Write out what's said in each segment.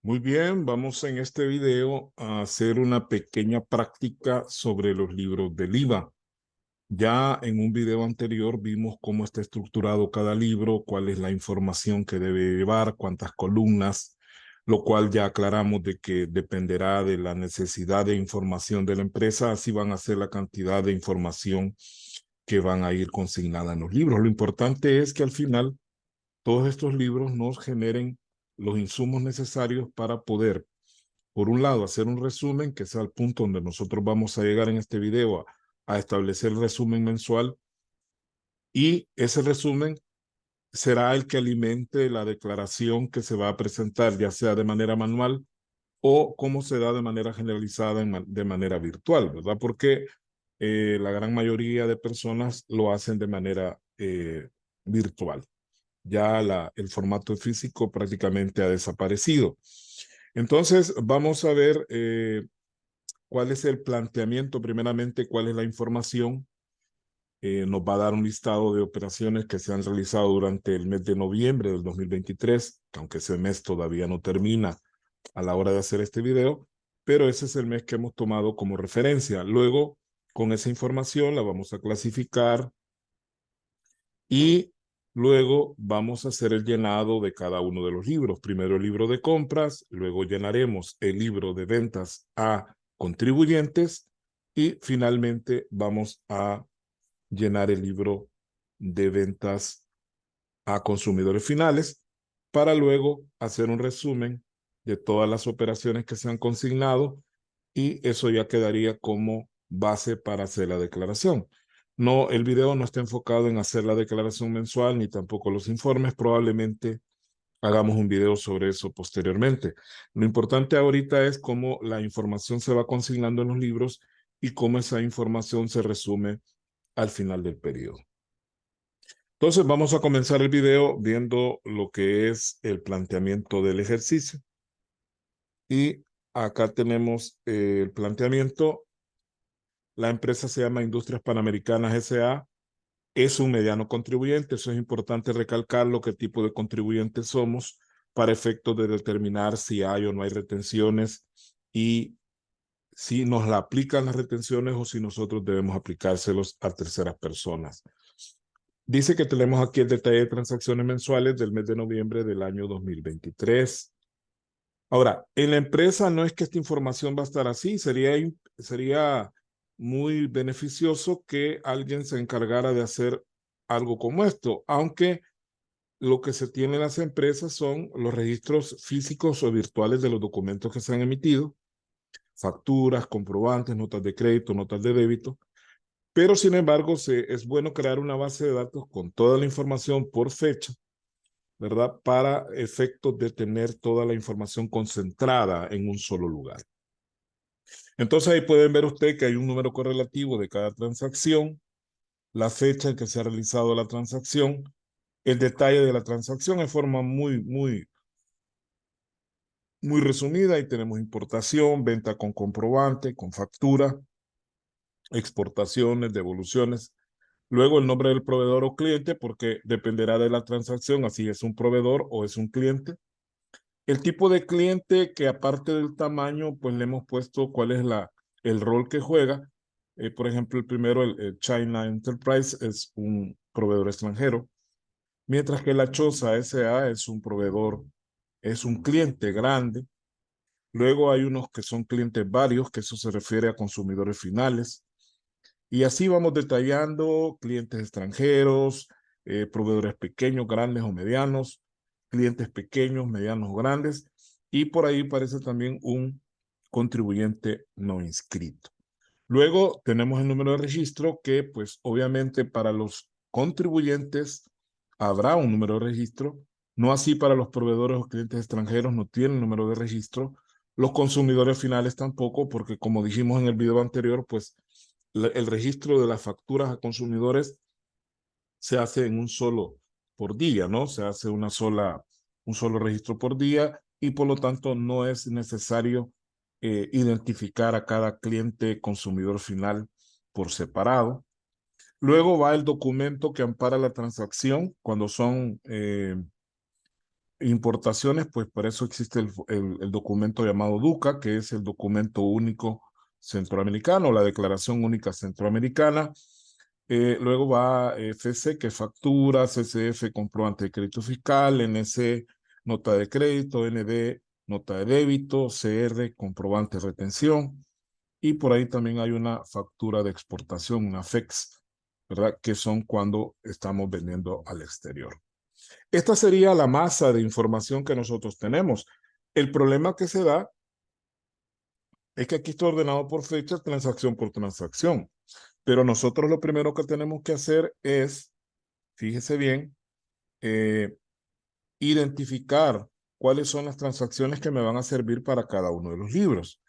Muy bien, vamos en este video a hacer una pequeña práctica sobre los libros del IVA. Ya en un video anterior vimos cómo está estructurado cada libro, cuál es la información que debe llevar, cuántas columnas, lo cual ya aclaramos de que dependerá de la necesidad de información de la empresa, así van a ser la cantidad de información que van a ir consignada en los libros. Lo importante es que al final todos estos libros nos generen los insumos necesarios para poder, por un lado, hacer un resumen, que sea el punto donde nosotros vamos a llegar en este video a establecer el resumen mensual, y ese resumen será el que alimente la declaración que se va a presentar, ya sea de manera manual o como se da de manera generalizada de manera virtual, ¿verdad? Porque la gran mayoría de personas lo hacen de manera virtual. Ya el formato físico prácticamente ha desaparecido. Entonces, vamos a ver cuál es el planteamiento, primeramente, cuál es la información. Nos va a dar un listado de operaciones que se han realizado durante el mes de noviembre del 2023, aunque ese mes todavía no termina a la hora de hacer este video, pero ese es el mes que hemos tomado como referencia. Luego, con esa información la vamos a clasificar y luego vamos a hacer el llenado de cada uno de los libros. Primero el libro de compras, luego llenaremos el libro de ventas a contribuyentes y finalmente vamos a llenar el libro de ventas a consumidores finales para luego hacer un resumen de todas las operaciones que se han consignado y eso ya quedaría como base para hacer la declaración. No, el video no está enfocado en hacer la declaración mensual ni tampoco los informes. Probablemente hagamos un video sobre eso posteriormente. Lo importante ahorita es cómo la información se va consignando en los libros y cómo esa información se resume al final del periodo. Entonces vamos a comenzar el video viendo lo que es el planteamiento del ejercicio. Y acá tenemos el planteamiento. La empresa se llama Industrias Panamericanas S.A. Es un mediano contribuyente. Eso es importante recalcarlo, qué tipo de contribuyentes somos para efectos de determinar si hay o no hay retenciones y si nos la aplican las retenciones o si nosotros debemos aplicárselos a terceras personas. Dice que tenemos aquí el detalle de transacciones mensuales del mes de noviembre del año 2023. Ahora, en la empresa no es que esta información va a estar así, sería muy beneficioso que alguien se encargara de hacer algo como esto, aunque lo que se tiene en las empresas son los registros físicos o virtuales de los documentos que se han emitido, facturas, comprobantes, notas de crédito, notas de débito, pero sin embargo es bueno crear una base de datos con toda la información por fecha, ¿verdad? Para efectos de tener toda la información concentrada en un solo lugar. Entonces ahí pueden ver usted que hay un número correlativo de cada transacción, la fecha en que se ha realizado la transacción, el detalle de la transacción en forma muy resumida. Ahí tenemos importación, venta con comprobante, con factura, exportaciones, devoluciones. Luego el nombre del proveedor o cliente, porque dependerá de la transacción, así es un proveedor o es un cliente. El tipo de cliente que aparte del tamaño, pues le hemos puesto cuál es el rol que juega. Por ejemplo, el primero, el China Enterprise, es un proveedor extranjero, mientras que la Choza S.A. es un proveedor, es un cliente grande. Luego hay unos que son clientes varios, que eso se refiere a consumidores finales. Y así vamos detallando clientes extranjeros, proveedores pequeños, grandes o medianos, clientes pequeños, medianos o grandes, y por ahí aparece también un contribuyente no inscrito. Luego tenemos el número de registro que pues obviamente para los contribuyentes habrá un número de registro, no así para los proveedores o clientes extranjeros no tienen número de registro, los consumidores finales tampoco, porque como dijimos en el video anterior, pues el registro de las facturas a consumidores se hace en un solo por día, ¿no? Se hace un solo registro por día y por lo tanto no es necesario identificar a cada cliente consumidor final por separado. Luego va el documento que ampara la transacción cuando son importaciones, pues por eso existe el documento llamado DUCA, que es el documento único centroamericano, la Declaración Única Centroamericana. Luego va FC, que es factura, CCF, comprobante de crédito fiscal, NC, nota de crédito, ND, nota de débito, CR, comprobante de retención, y por ahí también hay una factura de exportación, una FEX, ¿verdad? Que son cuando estamos vendiendo al exterior. Esta sería la masa de información que nosotros tenemos. El problema que se da es que aquí está ordenado por fecha, transacción por transacción. Pero nosotros lo primero que tenemos que hacer es, fíjese bien, identificar cuáles son las transacciones que me van a servir para cada uno de los libros.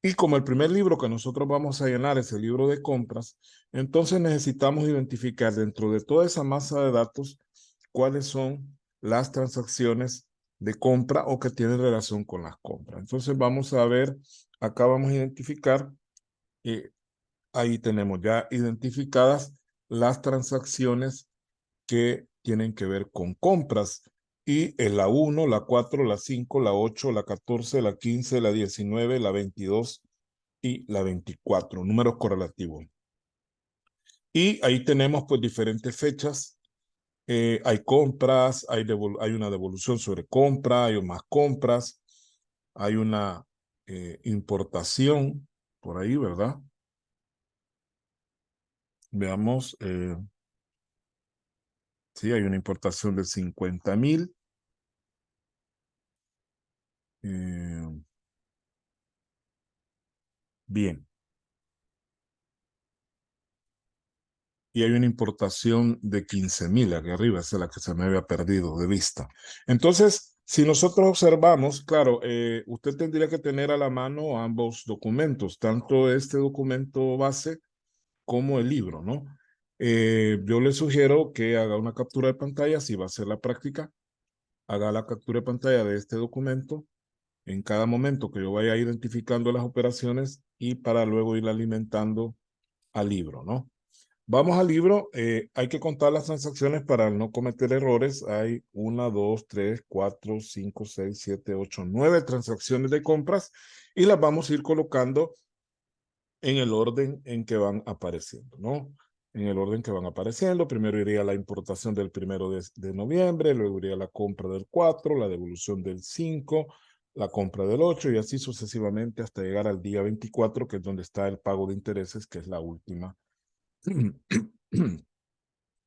Y como el primer libro que nosotros vamos a llenar es el libro de compras, entonces necesitamos identificar dentro de toda esa masa de datos cuáles son las transacciones de compra o que tienen relación con las compras. Entonces vamos a ver, acá vamos a identificar, ahí tenemos ya identificadas las transacciones que tienen que ver con compras. Y en la 1, la 4, la 5, la 8, la 14, la 15, la 19, la 22 y la 24, números correlativos. Y ahí tenemos pues diferentes fechas. Hay compras, hay una devolución sobre compra, hay más compras, hay una importación por ahí, ¿verdad? Veamos, sí, hay una importación de 50,000. Bien. Y hay una importación de 15,000 aquí arriba, esa es la que se me había perdido de vista. Entonces, si nosotros observamos, claro, usted tendría que tener a la mano ambos documentos, tanto este documento base como el libro, ¿no? Yo le sugiero que haga una captura de pantalla, si va a hacer la práctica, haga la captura de pantalla de este documento en cada momento que yo vaya identificando las operaciones y para luego ir alimentando al libro, ¿no? Vamos al libro. Hay que contar las transacciones para no cometer errores. Hay 1, 2, 3, 4, 5, 6, 7, 8, 9 transacciones de compras y las vamos a ir colocando en el orden en que van apareciendo, ¿no? En el orden que van apareciendo. Primero iría la importación del 1 de noviembre, luego iría la compra del 4, la devolución del 5, la compra del 8 y así sucesivamente hasta llegar al día 24, que es donde está el pago de intereses, que es la última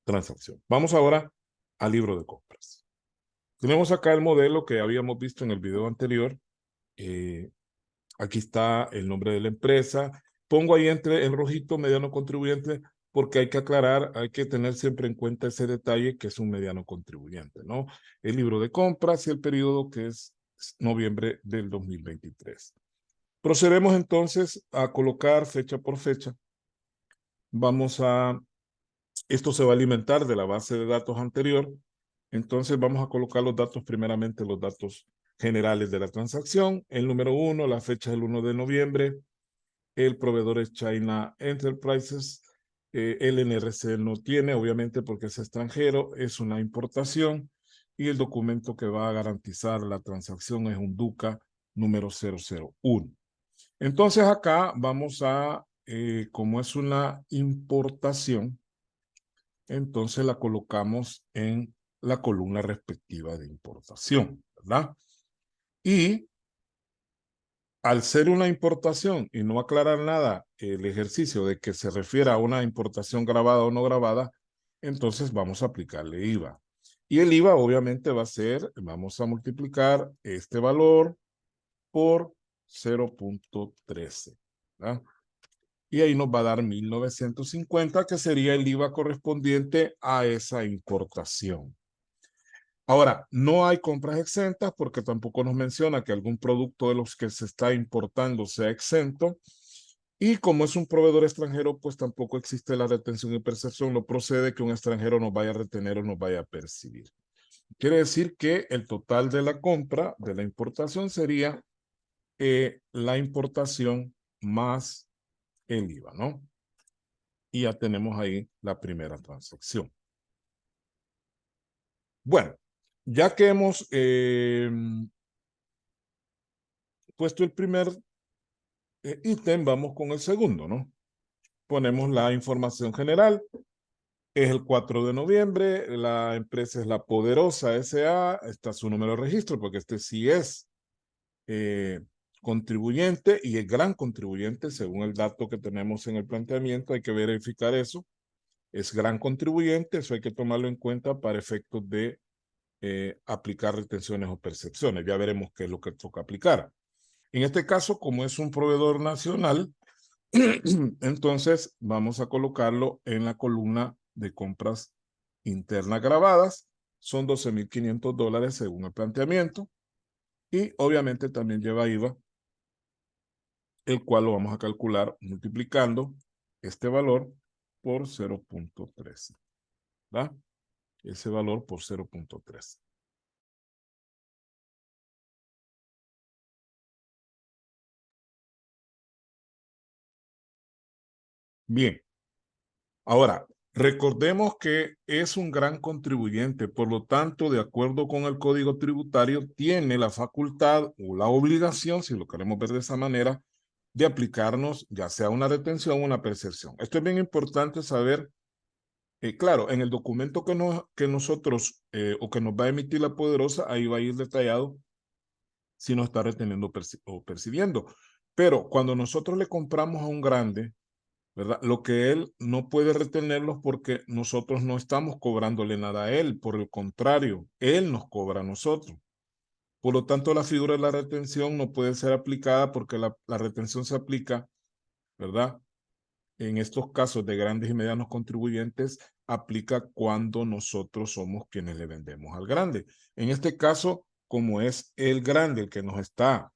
transacción. Vamos ahora al libro de compras. Tenemos acá el modelo que habíamos visto en el video anterior. Aquí está el nombre de la empresa. Pongo ahí entre en rojito mediano contribuyente porque hay que aclarar, hay que tener siempre en cuenta ese detalle que es un mediano contribuyente, ¿no? El libro de compras y el periodo que es noviembre del 2023. Procedemos entonces a colocar fecha por fecha. Esto se va a alimentar de la base de datos anterior. Entonces vamos a colocar los datos, primeramente los datos generales de la transacción. El número 1, la fecha del 1 de noviembre. El proveedor es China Enterprises. El NRC no tiene, obviamente porque es extranjero, es una importación. Y el documento que va a garantizar la transacción es un DUCA número 001. Entonces acá vamos a, como es una importación, entonces la colocamos en la columna respectiva de importación, ¿verdad? Y al ser una importación y no aclarar nada el ejercicio de que se refiere a una importación grabada o no grabada, entonces vamos a aplicarle IVA. Y el IVA obviamente va a ser, vamos a multiplicar este valor por 0.13, ¿verdad? Y ahí nos va a dar 1,950, que sería el IVA correspondiente a esa importación. Ahora, no hay compras exentas porque tampoco nos menciona que algún producto de los que se está importando sea exento. Y como es un proveedor extranjero, pues tampoco existe la retención y percepción. No procede que un extranjero nos vaya a retener o nos vaya a percibir. Quiere decir que el total de la compra, de la importación, sería la importación más el IVA, ¿no? Y ya tenemos ahí la primera transacción. Bueno, Ya que hemos puesto el primer ítem, vamos con el segundo, ¿no? Ponemos la información general. Es el 4 de noviembre, la empresa es La Poderosa S.A., está su número de registro, porque este sí es contribuyente y es gran contribuyente, según el dato que tenemos en el planteamiento, hay que verificar eso. Es gran contribuyente, eso hay que tomarlo en cuenta para efectos de aplicar retenciones o percepciones. Ya veremos qué es lo que toca aplicar. En este caso, como es un proveedor nacional, entonces vamos a colocarlo en la columna de compras internas grabadas. Son $12,500 según el planteamiento. Y obviamente también lleva IVA, el cual lo vamos a calcular multiplicando este valor por 0.13. ¿verdad? Ese valor por 0.13. Bien, ahora, recordemos que es un gran contribuyente, por lo tanto, de acuerdo con el Código Tributario, tiene la facultad o la obligación, si lo queremos ver de esa manera, de aplicarnos ya sea una retención o una percepción. Esto es bien importante saber. Claro, en el documento que nosotros o que nos va a emitir la Poderosa, ahí va a ir detallado si nos está reteniendo o percibiendo. Pero cuando nosotros le compramos a un grande, ¿verdad? Lo que él no puede retenerlos porque nosotros no estamos cobrándole nada a él. Por el contrario, él nos cobra a nosotros. Por lo tanto, la figura de la retención no puede ser aplicada porque la retención se aplica, ¿verdad? En estos casos de grandes y medianos contribuyentes, aplica cuando nosotros somos quienes le vendemos al grande. En este caso, como es el grande el que nos está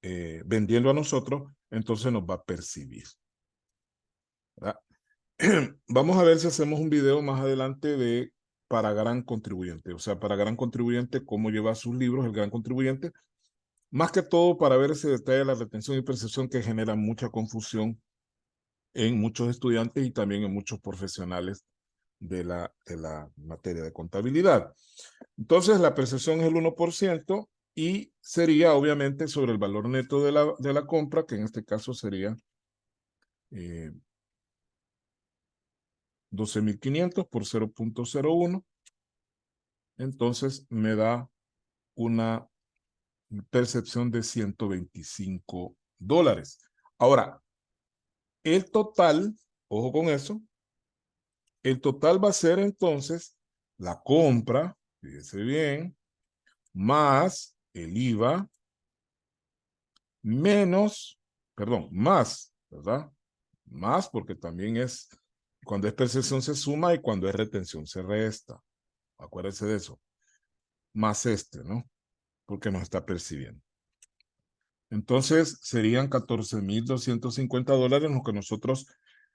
vendiendo a nosotros, entonces nos va a percibir. ¿verdad? Vamos a ver si hacemos un video más adelante de para gran contribuyente. O sea, para gran contribuyente, cómo lleva sus libros el gran contribuyente. Más que todo para ver ese detalle de la retención y percepción que genera mucha confusión en muchos estudiantes y también en muchos profesionales de la materia de contabilidad. Entonces, la percepción es el 1% y sería obviamente sobre el valor neto de la compra, que en este caso sería 12,500 por 0.01. Entonces, me da una percepción de $125. Ahora, el total, ojo con eso, el total va a ser entonces la compra, fíjese bien, más el IVA, menos, perdón, más, ¿verdad? Más porque también es, cuando es percepción se suma y cuando es retención se resta. Acuérdense de eso. Más ¿no? Porque nos está percibiendo. Entonces serían $14,250 lo que nosotros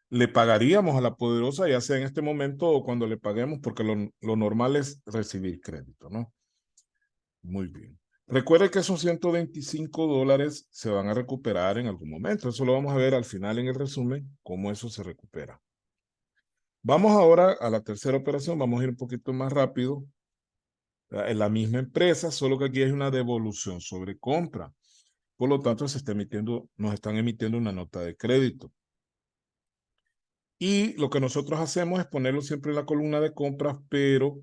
le pagaríamos a la Poderosa, ya sea en este momento o cuando le paguemos, porque lo normal es recibir crédito, ¿no? Muy bien. Recuerde que esos $125 se van a recuperar en algún momento. Eso lo vamos a ver al final en el resumen, cómo eso se recupera. Vamos ahora a la tercera operación. Vamos a ir un poquito más rápido. En la misma empresa, solo que aquí hay una devolución sobre compra. Por lo tanto, nos están emitiendo una nota de crédito. Y lo que nosotros hacemos es ponerlo siempre en la columna de compras, pero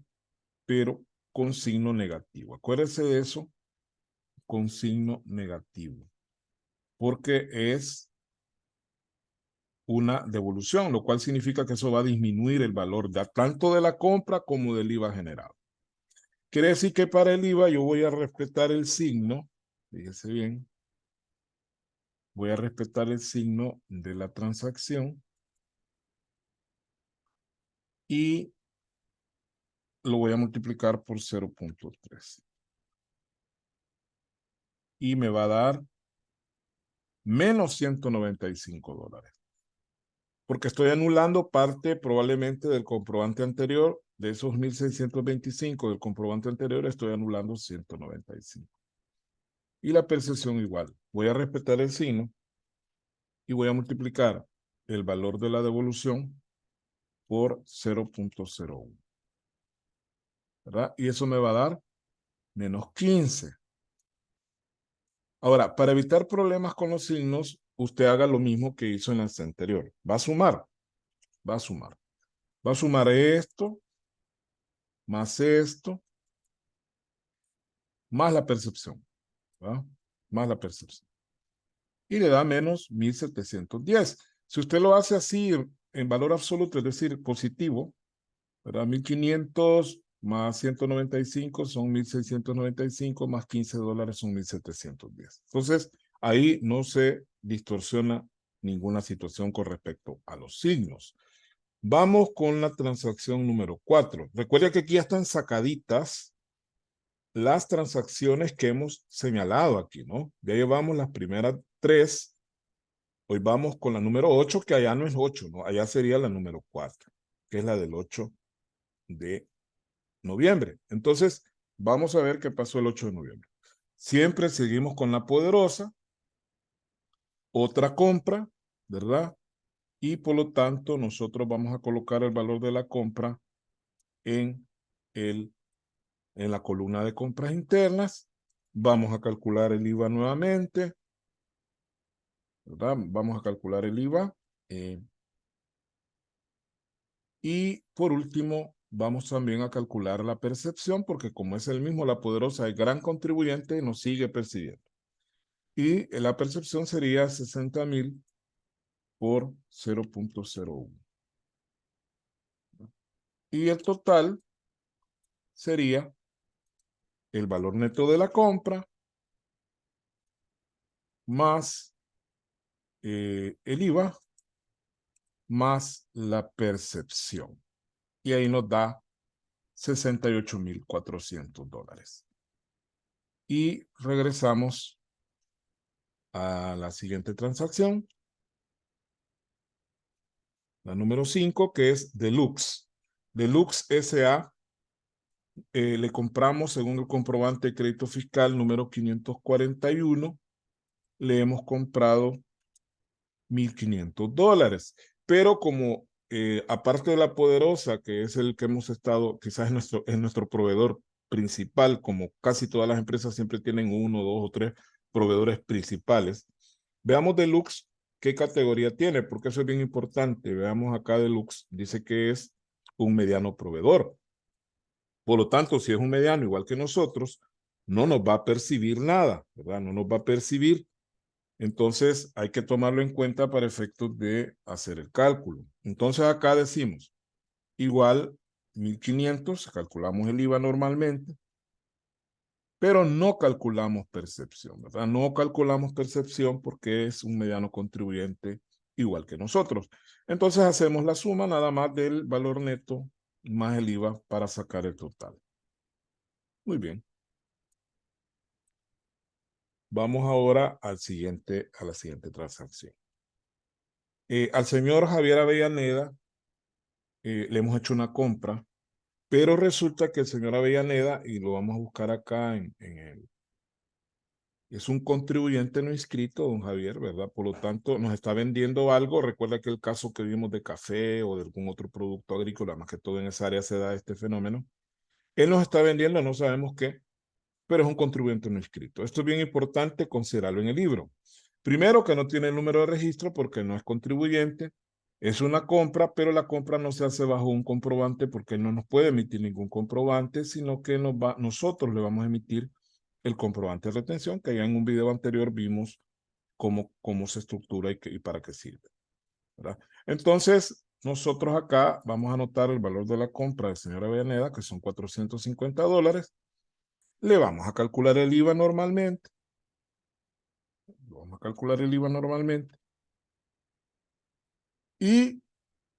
con signo negativo. Acuérdense de eso, con signo negativo, porque es una devolución, lo cual significa que eso va a disminuir el valor tanto de la compra como del IVA generado. Quiere decir que para el IVA yo voy a respetar el signo, fíjese bien, voy a respetar el signo de la transacción y lo voy a multiplicar por 0.3. Y me va a dar menos $195. Porque estoy anulando parte probablemente del comprobante anterior, de esos 1,625 del comprobante anterior, estoy anulando 195. Y la percepción igual. Voy a respetar el signo y voy a multiplicar el valor de la devolución por 0.01. ¿Verdad? Y eso me va a dar menos 15. Ahora, para evitar problemas con los signos, usted haga lo mismo que hizo en la anterior. Va a sumar, va a sumar. Va a sumar esto, más esto, más la percepción, ¿verdad? Más la percepción. Y le da menos 1710. Si usted lo hace así en valor absoluto, es decir, positivo, ¿verdad? 1500 más 195 son 1695, más $15 son 1710. Entonces, ahí no se distorsiona ninguna situación con respecto a los signos. Vamos con la transacción número 4. Recuerda que aquí ya están sacaditas las transacciones que hemos señalado aquí, ¿no? Ya llevamos las primeras 3. Hoy vamos con la número 8, que allá no es 8, ¿no? Allá sería la número 4, que es la del 8 de noviembre. Entonces, vamos a ver qué pasó el 8 de noviembre. Siempre seguimos con la poderosa, otra compra, ¿verdad? Y por lo tanto, nosotros vamos a colocar el valor de la compra en, en la columna de compras internas. Vamos a calcular el IVA nuevamente, ¿verdad? Vamos a calcular el IVA. Y por último, vamos también a calcular la percepción, porque como es el mismo, la poderosa, el gran contribuyente nos sigue percibiendo. Y la percepción sería 60,000 por 0.01. Y el total sería el valor neto de la compra más el IVA más la percepción. Y ahí nos da $68,400. Y regresamos a la siguiente transacción. La número 5, que es Deluxe. Deluxe S.A. Le compramos, según el comprobante de crédito fiscal número 541, le hemos comprado $1,500. Pero como aparte de la poderosa, que es el que hemos estado, quizás es nuestro proveedor principal, como casi todas las empresas siempre tienen 1, 2 o 3 proveedores principales. Veamos Deluxe qué categoría tiene, porque eso es bien importante. Veamos acá Deluxe, dice que es un mediano proveedor. Por lo tanto, si es un mediano igual que nosotros, no nos va a percibir nada, ¿verdad? No nos va a percibir. Entonces, hay que tomarlo en cuenta para efectos de hacer el cálculo. Entonces, acá decimos, igual 1,500, calculamos el IVA normalmente, pero no calculamos percepción, ¿verdad? No calculamos percepción porque es un mediano contribuyente igual que nosotros. Entonces, hacemos la suma nada más del valor neto más el IVA para sacar el total. Muy bien. Vamos ahora a la siguiente transacción. Al señor Javier Avellaneda le hemos hecho una compra, pero resulta que el señor Avellaneda, y lo vamos a buscar acá es un contribuyente no inscrito, don Javier, ¿verdad? Por lo tanto, nos está vendiendo algo. Recuerda que el caso que vimos de café o de algún otro producto agrícola, más que todo en esa área se da este fenómeno. Él nos está vendiendo, no sabemos qué, pero es un contribuyente no inscrito. Esto es bien importante considerarlo en el libro. Primero, que no tiene el número de registro porque no es contribuyente. Es una compra, pero la compra no se hace bajo un comprobante porque no nos puede emitir ningún comprobante, sino que nosotros le vamos a emitir el comprobante de retención, que ya en un video anterior vimos cómo se estructura y para qué sirve, ¿verdad? Entonces, nosotros acá vamos a anotar el valor de la compra del señor Avellaneda, que son $450. Le vamos a calcular el IVA normalmente. Vamos a calcular el IVA normalmente. Y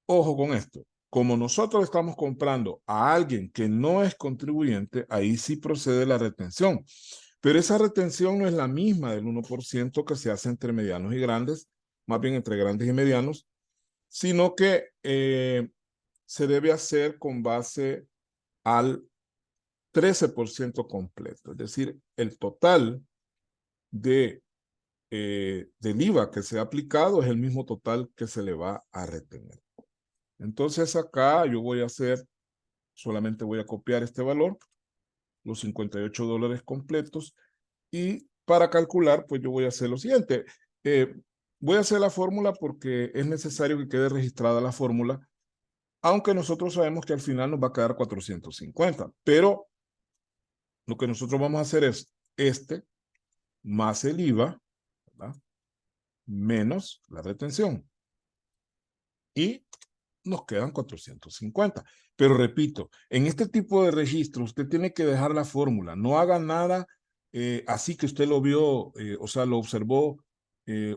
ojo con esto. Como nosotros estamos comprando a alguien que no es contribuyente, ahí sí procede la retención. Pero esa retención no es la misma del 1% que se hace entre medianos y grandes, más bien entre grandes y medianos, sino que se debe hacer con base al 13% completo. Es decir, el total del IVA que se ha aplicado es el mismo total que se le va a retener. Entonces acá yo voy a hacer, solamente voy a copiar este valor los $58 completos. Y para calcular, pues yo voy a hacer lo siguiente. Voy a hacer la fórmula porque es necesario que quede registrada la fórmula, aunque nosotros sabemos que al final nos va a quedar 450. Pero lo que nosotros vamos a hacer es más el IVA, ¿verdad? Menos la retención. Y nos quedan 450. Pero repito, en este tipo de registro usted tiene que dejar la fórmula. No haga nada así que usted lo vio, o sea, lo observó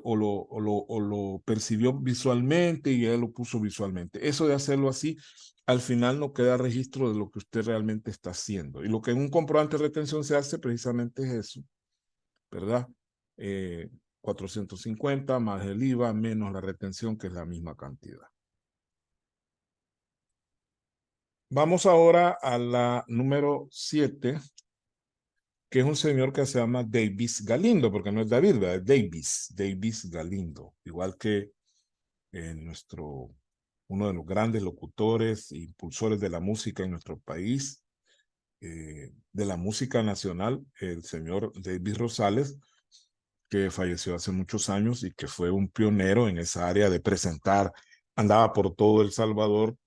o lo percibió visualmente y él lo puso visualmente. Eso de hacerlo así, al final no queda registro de lo que usted realmente está haciendo. Y lo que en un comprobante de retención se hace precisamente es eso, ¿verdad? 450 más el IVA menos la retención, que es la misma cantidad. Vamos ahora a la número 7, que es un señor que se llama Davis Galindo, porque no es David, ¿verdad? Es Davis Galindo, igual que uno de los grandes locutores e impulsores de la música en nuestro país, de la música nacional, el señor David Rosales, que falleció hace muchos años y que fue un pionero en esa área de presentar, andaba por todo El Salvador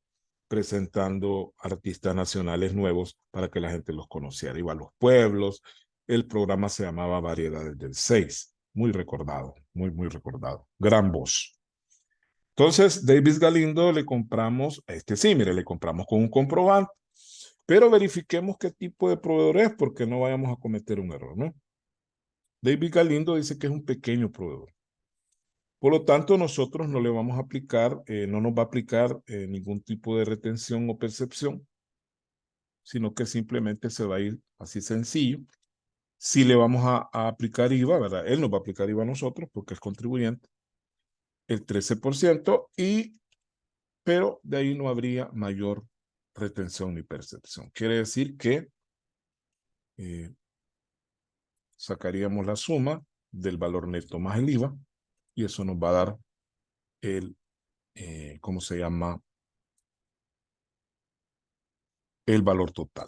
presentando artistas nacionales nuevos para que la gente los conociera. Iba a los pueblos, el programa se llamaba Variedades del 6, muy recordado, muy recordado, gran voz. Entonces, Davis Galindo le compramos, sí, mire, le compramos con un comprobante, pero verifiquemos qué tipo de proveedor es, porque no vayamos a cometer un error, ¿no? Davis Galindo dice que es un pequeño proveedor. Por lo tanto, nosotros no le vamos a aplicar, no nos va a aplicar ningún tipo de retención o percepción, sino que simplemente se va a ir así sencillo. Si le vamos a aplicar IVA, ¿verdad? Él nos va a aplicar IVA a nosotros porque es contribuyente, el 13%, pero de ahí no habría mayor retención ni percepción. Quiere decir que sacaríamos la suma del valor neto más el IVA y eso nos va a dar ¿cómo se llama? El valor total.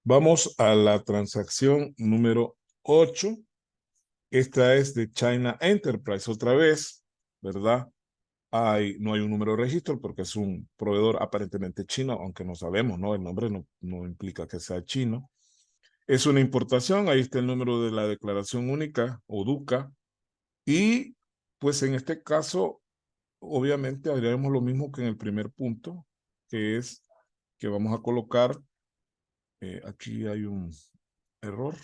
Vamos a la transacción número 8. Esta es de China Enterprise otra vez, ¿verdad? No hay un número de registro porque es un proveedor aparentemente chino, aunque no sabemos, ¿no? El nombre no implica que sea chino. Es una importación, ahí está el número de la declaración única o DUCA. Y pues en este caso, obviamente haríamos lo mismo que en el primer punto, que es que vamos a colocar, aquí hay un error.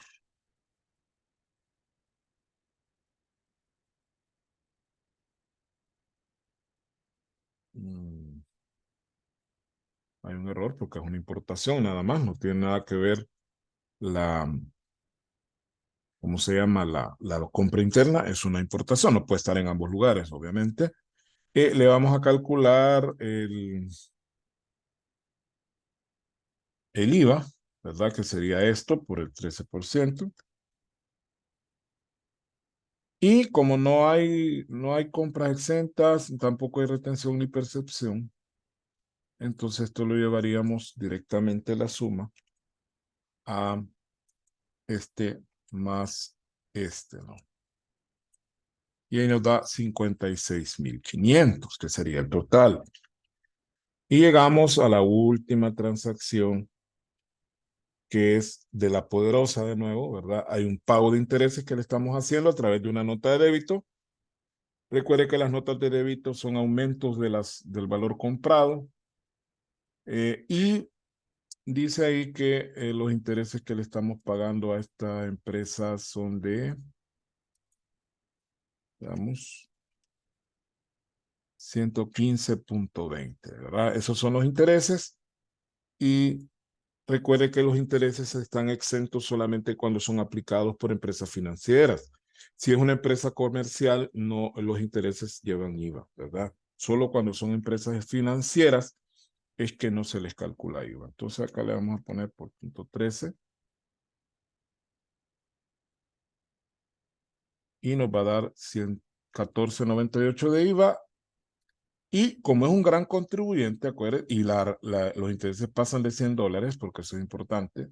Hay un error porque es una importación nada más, no tiene nada que ver ¿cómo se llama? La compra interna, es una importación, no puede estar en ambos lugares, obviamente. Le vamos a calcular el IVA, ¿verdad? Que sería esto por el 13%. Y como no hay compras exentas, tampoco hay retención ni percepción, entonces esto lo llevaríamos directamente la suma a más ¿no? Y ahí nos da 56,500, que sería el total. Y llegamos a la última transacción, que es de la Poderosa de nuevo, ¿verdad? Hay un pago de intereses que le estamos haciendo a través de una nota de débito. Recuerde que las notas de débito son aumentos del valor comprado. Y dice ahí que los intereses que le estamos pagando a esta empresa son de, veamos, 115,20, ¿verdad? Esos son los intereses. Y recuerde que los intereses están exentos solamente cuando son aplicados por empresas financieras. Si es una empresa comercial, no, los intereses llevan IVA, ¿verdad? Solo cuando son empresas financieras es que no se les calcula IVA. Entonces acá le vamos a poner por punto 13 y nos va a dar 114,98 de IVA Y como es un gran contribuyente, acuérdense, y los intereses pasan de $100, porque eso es importante,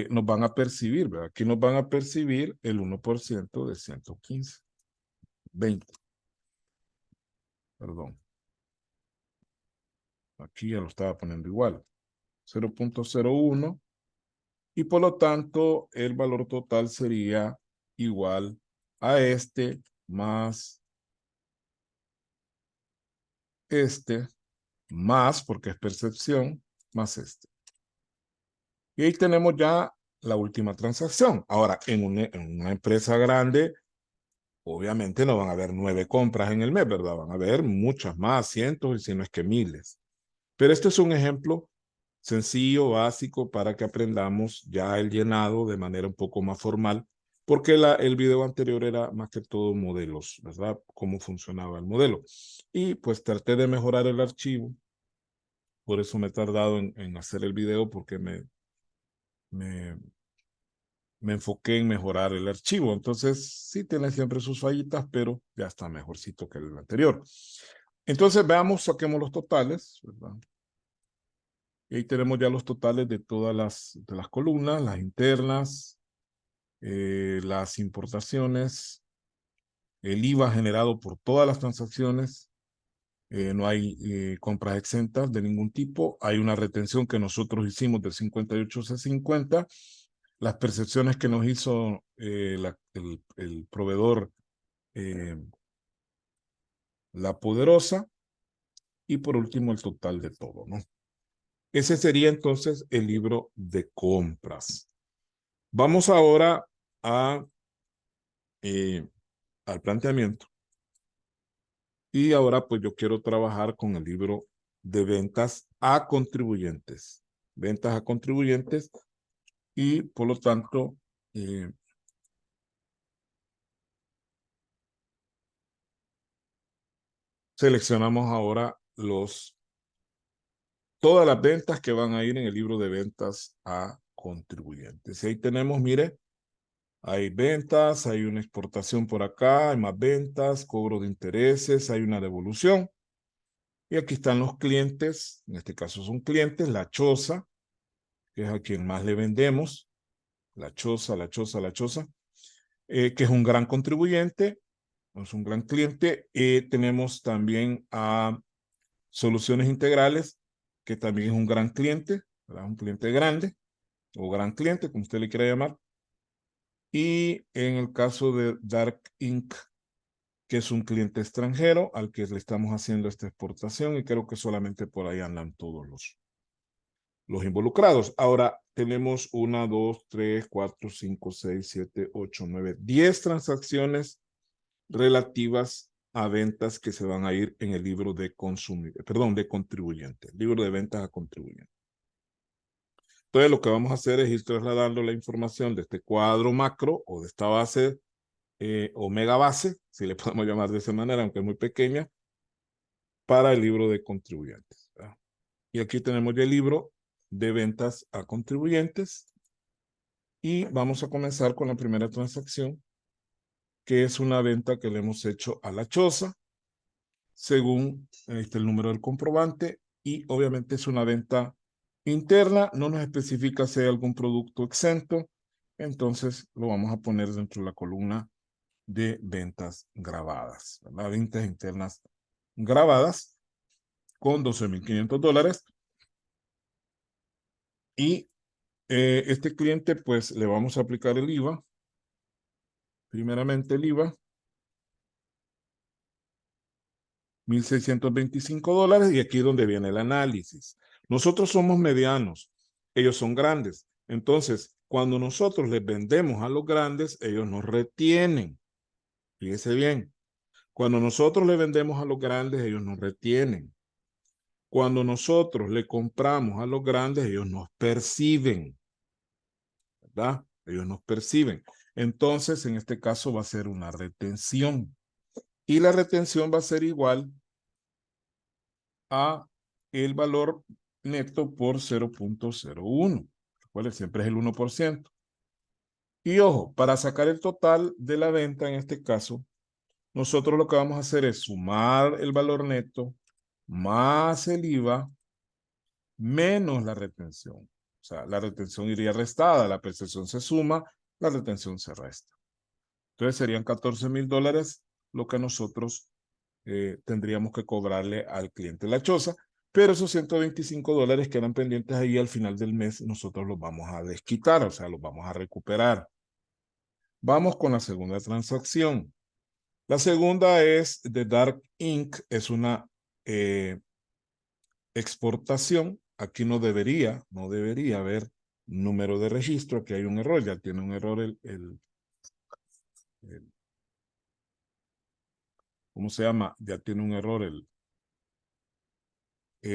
nos van a percibir, ¿verdad? Aquí nos van a percibir el 1% de 115, 20, perdón. Aquí ya lo estaba poniendo igual, 0.01, y por lo tanto el valor total sería igual a este más este, más, porque es percepción, más este. Y ahí tenemos ya la última transacción. Ahora, en una empresa grande, obviamente no van a haber 9 compras en el mes, ¿verdad? Van a haber muchas más, cientos y si no es que miles. Pero este es un ejemplo sencillo, básico, para que aprendamos ya el llenado de manera un poco más formal, porque el video anterior era más que todo modelos, ¿verdad? Cómo funcionaba el modelo. Y pues traté de mejorar el archivo, por eso me he tardado en hacer el video, porque me enfoqué en mejorar el archivo. Entonces, sí tiene siempre sus fallitas, pero ya está mejorcito que el anterior. Entonces, veamos, saquemos los totales, ¿verdad? Y ahí tenemos ya los totales de todas las columnas, las internas, las importaciones, el IVA generado por todas las transacciones. No hay compras exentas de ningún tipo. Hay una retención que nosotros hicimos del 58C50. Las percepciones que nos hizo el proveedor La Poderosa. Y por último, el total de todo, ¿no? Ese sería entonces el libro de compras. Vamos ahora eh, al planteamiento. Y ahora pues yo quiero trabajar con el libro de ventas a contribuyentes. Ventas a contribuyentes y por lo tanto seleccionamos ahora todas las ventas que van a ir en el libro de ventas a contribuyentes. Y ahí tenemos, mire, hay ventas, hay una exportación por acá, hay más ventas, cobro de intereses, hay una devolución. Y aquí están los clientes, en este caso son clientes, la choza, que es a quien más le vendemos, la choza, que es un gran contribuyente, es un gran cliente. Tenemos también a Soluciones Integrales, que también es un gran cliente, ¿verdad? Un cliente grande, o gran cliente, como usted le quiera llamar. Y en el caso de Dark Inc., que es un cliente extranjero al que le estamos haciendo esta exportación, y creo que solamente por ahí andan todos los involucrados. Ahora tenemos 1, 2, 3, 4, 5, 6, 7, 8, 9, 10 transacciones relativas a ventas que se van a ir en el libro de de contribuyentes, libro de ventas a contribuyentes. Entonces lo que vamos a hacer es ir trasladando la información de este cuadro macro o de esta base o mega base, si le podemos llamar de esa manera, aunque es muy pequeña, para el libro de contribuyentes, ¿verdad? Y aquí tenemos ya el libro de ventas a contribuyentes y vamos a comenzar con la primera transacción, que es una venta que le hemos hecho a la choza, según el número del comprobante, y obviamente es una venta interna, no nos especifica si hay algún producto exento, entonces lo vamos a poner dentro de la columna de ventas grabadas, ¿verdad? Ventas internas grabadas con $12,500. Y este cliente, pues le vamos a aplicar el IVA. Primeramente el IVA, $1,625, y aquí es donde viene el análisis. Nosotros somos medianos, ellos son grandes. Entonces, cuando nosotros les vendemos a los grandes, ellos nos retienen. Fíjese bien, cuando nosotros le vendemos a los grandes, ellos nos retienen. Cuando nosotros le compramos a los grandes, ellos nos perciben, ¿verdad? Ellos nos perciben. Entonces, en este caso va a ser una retención. Y la retención va a ser igual a el valor neto por 0.01. Recuerden, siempre es el 1%. Y ojo, para sacar el total de la venta, en este caso, nosotros lo que vamos a hacer es sumar el valor neto más el IVA menos la retención. O sea, la retención iría restada, la percepción se suma, la retención se resta. Entonces serían $14,000 lo que nosotros tendríamos que cobrarle al cliente de la choza, pero esos $125 que eran pendientes ahí al final del mes, nosotros los vamos a desquitar, o sea, los vamos a recuperar. Vamos con la segunda transacción. La segunda es de Dark Ink, es una exportación. Aquí no debería haber número de registro, aquí hay un error, ya tiene un error ¿cómo se llama? Ya tiene un error el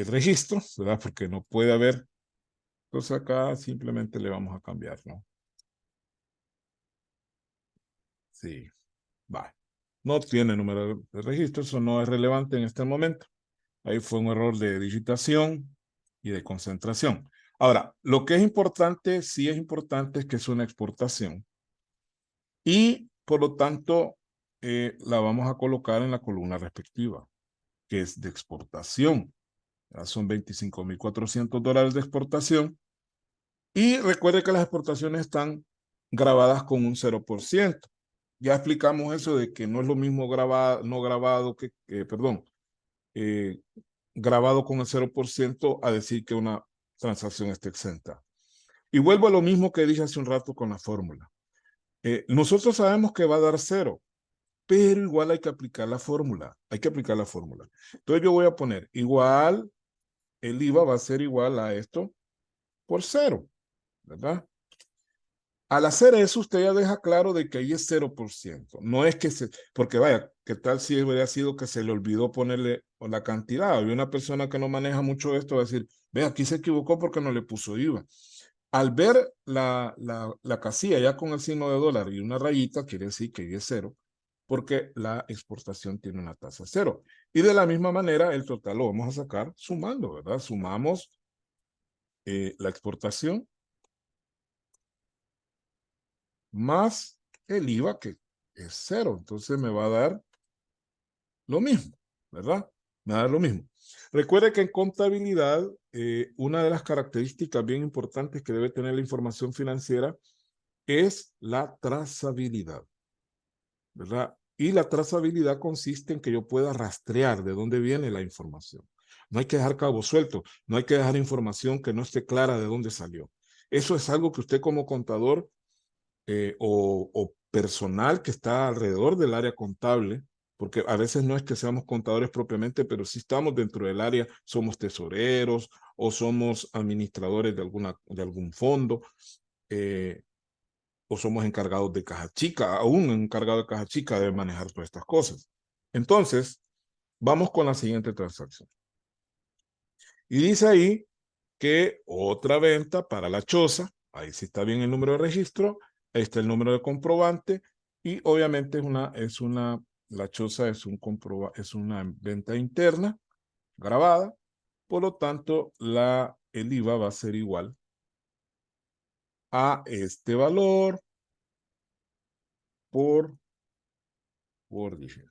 registro, ¿verdad? Porque no puede haber. Entonces acá simplemente le vamos a cambiar, ¿no? Sí, va. No tiene número de registro, eso no es relevante en este momento. Ahí fue un error de digitación y de concentración. Ahora, lo que es importante, sí es importante, es que es una exportación. Y, por lo tanto, la vamos a colocar en la columna respectiva, que es de exportación. Ya son $25,400 de exportación. Y recuerde que las exportaciones están grabadas con un 0%. Ya explicamos eso de que no es lo mismo grabado, no grabado que, perdón, grabado con el 0% a decir que una transacción está exenta. Y vuelvo a lo mismo que dije hace un rato con la fórmula. Nosotros sabemos que va a dar 0, pero igual hay que aplicar la fórmula. Hay que aplicar la fórmula. Entonces yo voy a poner igual, el IVA va a ser igual a esto por 0, ¿verdad? Al hacer eso, usted ya deja claro de que ahí es 0%. No es que porque vaya, ¿qué tal si hubiera sido que se le olvidó ponerle la cantidad? Hay una persona que no maneja mucho esto, va a decir, ve, aquí se equivocó porque no le puso IVA. Al ver la casilla ya con el signo de dólar y una rayita, quiere decir que ahí es 0, porque la exportación tiene una tasa 0. Y de la misma manera, el total lo vamos a sacar sumando, ¿verdad? Sumamos la exportación más el IVA, que es 0. Entonces me va a dar lo mismo, ¿verdad? Me va a dar lo mismo. Recuerde que en contabilidad, una de las características bien importantes que debe tener la información financiera es la trazabilidad, ¿verdad? Y la trazabilidad consiste en que yo pueda rastrear de dónde viene la información. No hay que dejar cabos sueltos, no hay que dejar información que no esté clara de dónde salió. Eso es algo que usted como contador o personal que está alrededor del área contable, porque a veces no es que seamos contadores propiamente, pero sí estamos dentro del área, somos tesoreros o somos administradores de algún fondo, o somos encargados de caja chica, aún encargado de caja chica debe manejar todas estas cosas. Entonces, vamos con la siguiente transacción. Y dice ahí que otra venta para la choza, ahí sí está bien el número de registro, ahí está el número de comprobante, y obviamente la choza es una venta interna grabada, por lo tanto el IVA va a ser igual a este valor dije,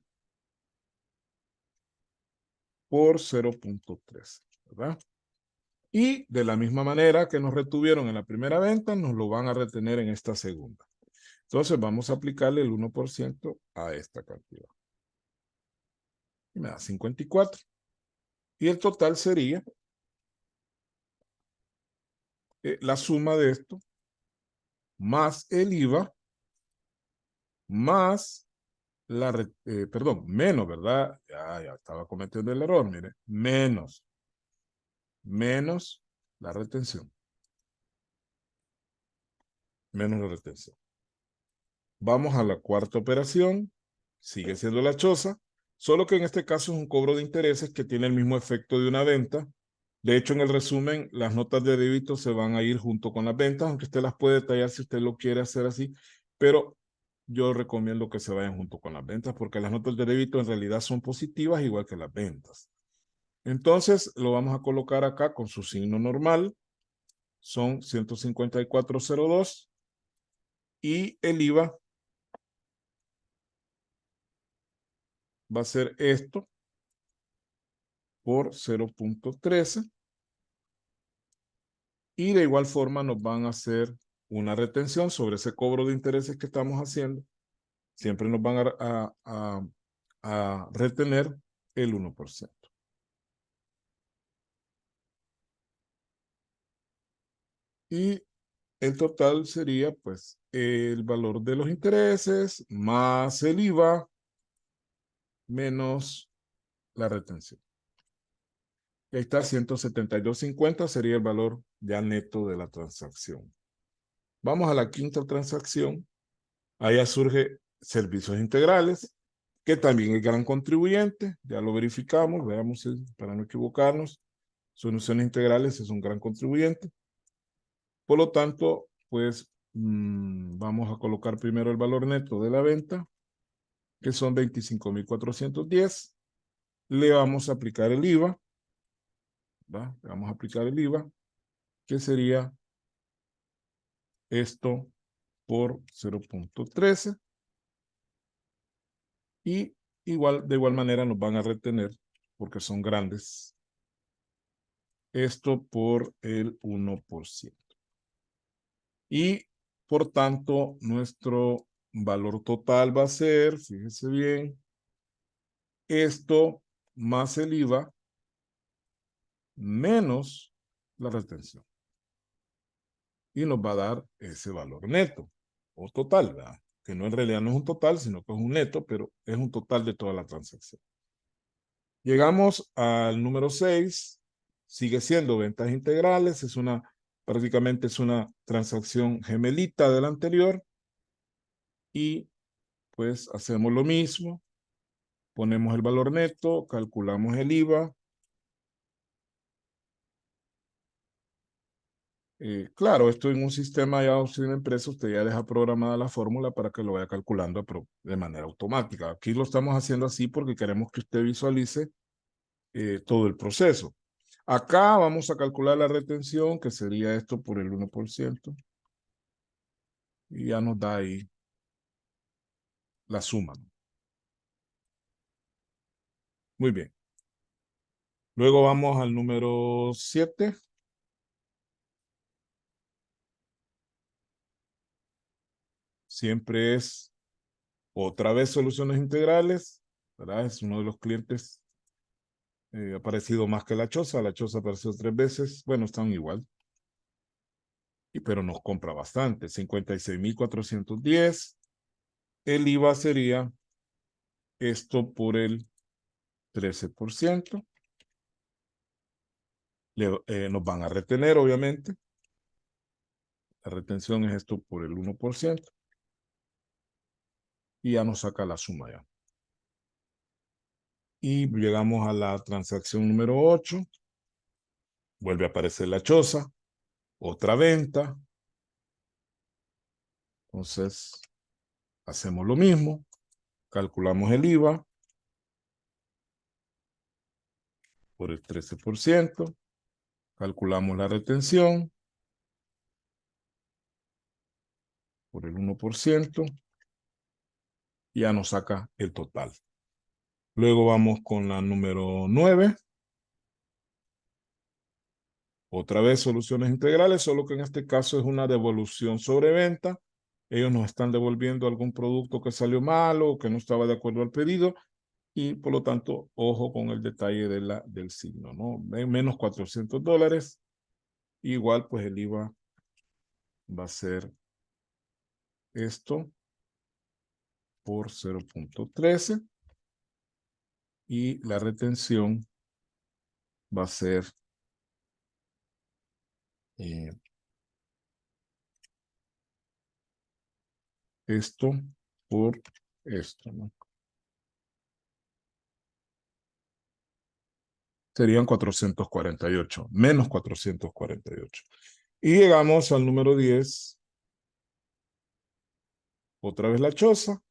por 0.3, ¿verdad? Y de la misma manera que nos retuvieron en la primera venta, nos lo van a retener en esta segunda. Entonces vamos a aplicarle el 1% a esta cantidad. Y me da 54. Y el total sería la suma de esto, más el IVA, más menos, ¿verdad? Ya estaba cometiendo el error, mire, menos la retención. Menos la retención. Vamos a la cuarta operación, sigue siendo la choza, solo que en este caso es un cobro de intereses que tiene el mismo efecto de una venta. De hecho, en el resumen, las notas de débito se van a ir junto con las ventas, aunque usted las puede detallar si usted lo quiere hacer así, pero yo recomiendo que se vayan junto con las ventas porque las notas de débito en realidad son positivas igual que las ventas. Entonces, lo vamos a colocar acá con su signo normal, son 154.02 y el IVA va a ser esto por 0.13. Y de igual forma nos van a hacer una retención sobre ese cobro de intereses que estamos haciendo. Siempre nos van a retener el 1%. Y el total sería pues el valor de los intereses más el IVA menos la retención. Y ahí está, 172.50 sería el valor ya neto de la transacción. Vamos a la quinta transacción. Allá surge servicios integrales, que también es gran contribuyente. Ya lo verificamos, veamos para no equivocarnos. Soluciones integrales es un gran contribuyente. Por lo tanto, pues vamos a colocar primero el valor neto de la venta, que son 25.410. Le vamos a aplicar el IVA. ¿Va? Le vamos a aplicar el IVA, que sería esto por 0.13. Y de igual manera nos van a retener, porque son grandes, esto por el 1%. Y por tanto, nuestro valor total va a ser, fíjese bien, esto más el IVA menos la retención. Y nos va a dar ese valor neto o total, ¿verdad? Que no en realidad no es un total, sino que es un neto, pero es un total de toda la transacción. Llegamos al número 6, sigue siendo ventas integrales, prácticamente es una transacción gemelita de la anterior, y pues hacemos lo mismo, ponemos el valor neto, calculamos el IVA. Claro, esto en un sistema ya o en una empresa, usted ya deja programada la fórmula para que lo vaya calculando de manera automática. Aquí lo estamos haciendo así porque queremos que usted visualice todo el proceso. Acá vamos a calcular la retención, que sería esto por el 1%. Y ya nos da ahí la suma. Muy bien. Luego vamos al número 7. Siempre es otra vez soluciones integrales, ¿verdad? Es uno de los clientes, ha aparecido más que la Choza. La Choza apareció 3 veces. Bueno, están igual. Pero nos compra bastante, 56.410. El IVA sería esto por el 13%. Nos van a retener, obviamente. La retención es esto por el 1%. Y ya nos saca la suma ya. Y llegamos a la transacción número 8. Vuelve a aparecer la Choza. Otra venta. Entonces, hacemos lo mismo. Calculamos el IVA por el 13%. Calculamos la retención por el 1%. Y ya nos saca el total. Luego vamos con la número 9. Otra vez soluciones integrales, solo que en este caso es una devolución sobre venta. Ellos nos están devolviendo algún producto que salió malo o que no estaba de acuerdo al pedido, y por lo tanto, ojo con el detalle del signo, ¿no? Menos $400. Igual, pues el IVA va a ser esto por 0.13 y la retención va a ser esto por esto, ¿no? Serían 448, menos 448. Y llegamos al número 10. Otra vez la Choza.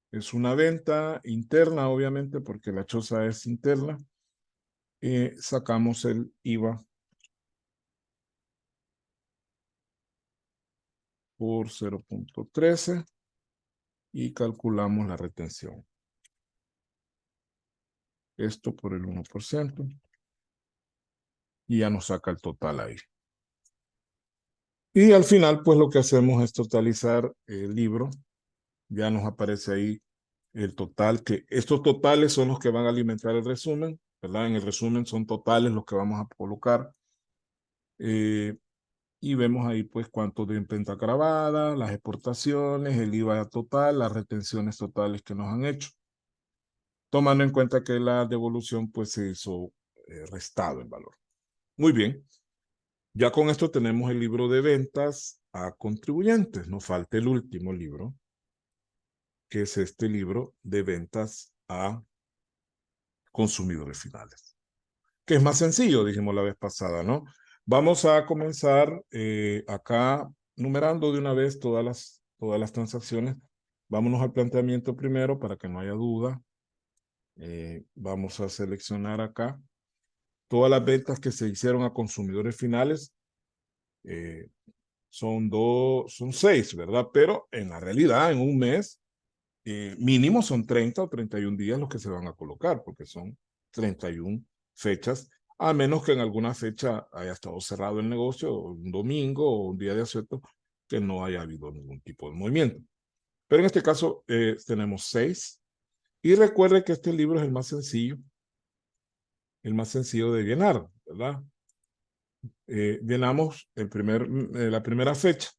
Es una venta interna, obviamente, porque la Choza es interna. Sacamos el IVA por 0.13 y calculamos la retención. esto por el 1%. Y ya nos saca el total ahí. Y al final, pues lo que hacemos es totalizar el libro. Ya nos aparece ahí el total, que estos totales son los que van a alimentar el resumen, ¿verdad? En el resumen son totales los que vamos a colocar. Y vemos ahí pues cuánto de venta grabada, las exportaciones, el IVA total, las retenciones totales que nos han hecho. Tomando en cuenta que la devolución pues se hizo restado el valor. Muy bien. Ya con esto tenemos el libro de ventas a contribuyentes. Nos falta el último libro, que es este libro de ventas a consumidores finales, que es más sencillo, dijimos la vez pasada, ¿no? Vamos a comenzar acá numerando de una vez todas las transacciones. Vámonos al planteamiento primero para que no haya duda. Vamos a seleccionar acá todas las ventas que se hicieron a consumidores finales. Son 6, ¿verdad? Pero en la realidad, en un mes, mínimo son 30 o 31 días los que se van a colocar, porque son 31 fechas, a menos que en alguna fecha haya estado cerrado el negocio, un domingo o un día de asueto, que no haya habido ningún tipo de movimiento. Pero en este caso tenemos 6. Y recuerde que este libro es el más sencillo de llenar, ¿verdad? Llenamos la primera fecha.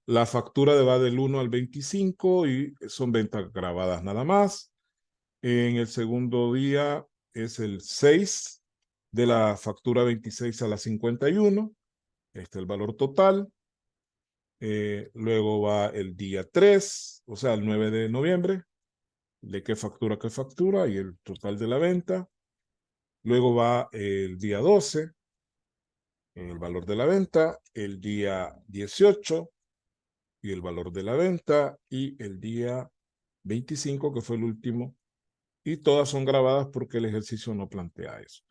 La factura va del 1 al 25 y son ventas grabadas nada más. En el segundo día es el 6 de la factura 26 a la 51. Este es el valor total. Luego va el día 3, o sea, el 9 de noviembre, de qué factura y el total de la venta. Luego va el día 12, el valor de la venta, el día 18 y el valor de la venta, y el día 25, que fue el último, y todas son grabadas porque el ejercicio no plantea eso.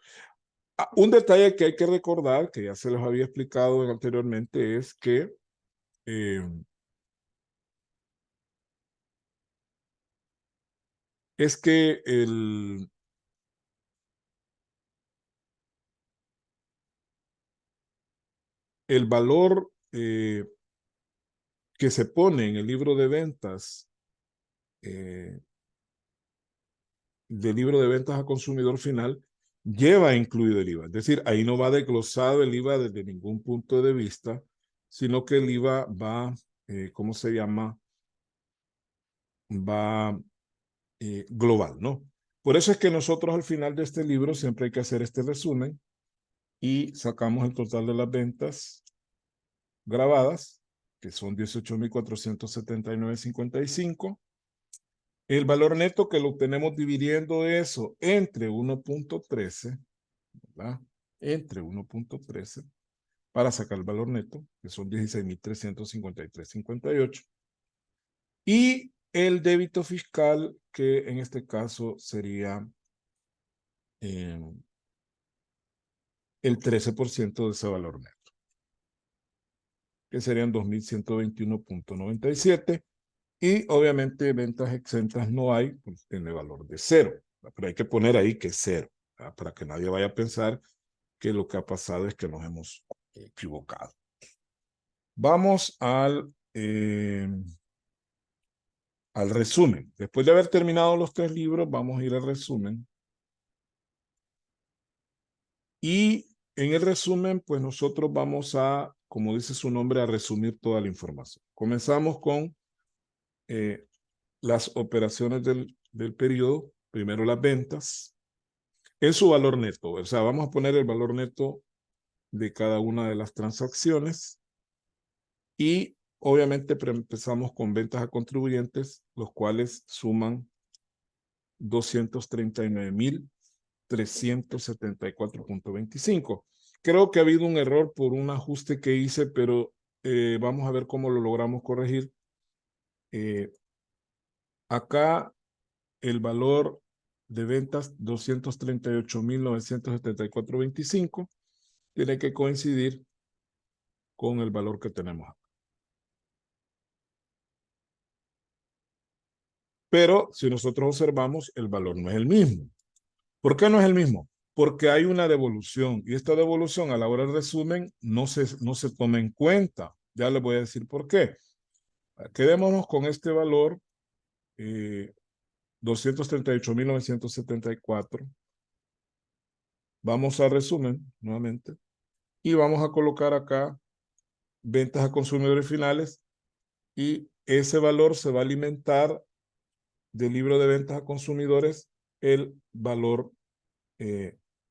Un detalle que hay que recordar, que ya se los había explicado anteriormente, es que el valor que se pone en el libro de ventas, del libro de ventas a consumidor final, lleva incluido el IVA. Es decir, ahí no va desglosado el IVA desde ningún punto de vista, sino que el IVA va, ¿cómo se llama? Va global, ¿no? Por eso es que nosotros al final de este libro siempre hay que hacer este resumen y sacamos el total de las ventas grabadas, que son 18,479,55. El valor neto que lo obtenemos dividiendo eso entre 1.13, ¿verdad? Entre 1.13 para sacar el valor neto, que son 16,353,58. Y el débito fiscal, que en este caso sería el 13% de ese valor neto, que serían 2,121,97. Y obviamente ventas exentas no hay, pues tiene valor de 0. Pero hay que poner ahí que es 0, ¿verdad? Para que nadie vaya a pensar que lo que ha pasado es que nos hemos equivocado. Vamos al resumen. Después de haber terminado los 3 libros, vamos a ir al resumen. Y en el resumen, pues nosotros vamos a, como dice su nombre, a resumir toda la información. Comenzamos con las operaciones del periodo. Primero las ventas en su valor neto. O sea, vamos a poner el valor neto de cada una de las transacciones. Y obviamente empezamos con ventas a contribuyentes, los cuales suman 239,374,25. Creo que ha habido un error por un ajuste que hice, pero vamos a ver cómo lo logramos corregir. Acá el valor de ventas 238,974,25 tiene que coincidir con el valor que tenemos acá. Pero si nosotros observamos, el valor no es el mismo. ¿Por qué no es el mismo? Porque hay una devolución y esta devolución a la hora del resumen no se toma en cuenta. Ya les voy a decir por qué. Quedémonos con este valor, 238.974. Vamos a resumen nuevamente y vamos a colocar acá ventas a consumidores finales y ese valor se va a alimentar del libro de ventas a consumidores el valor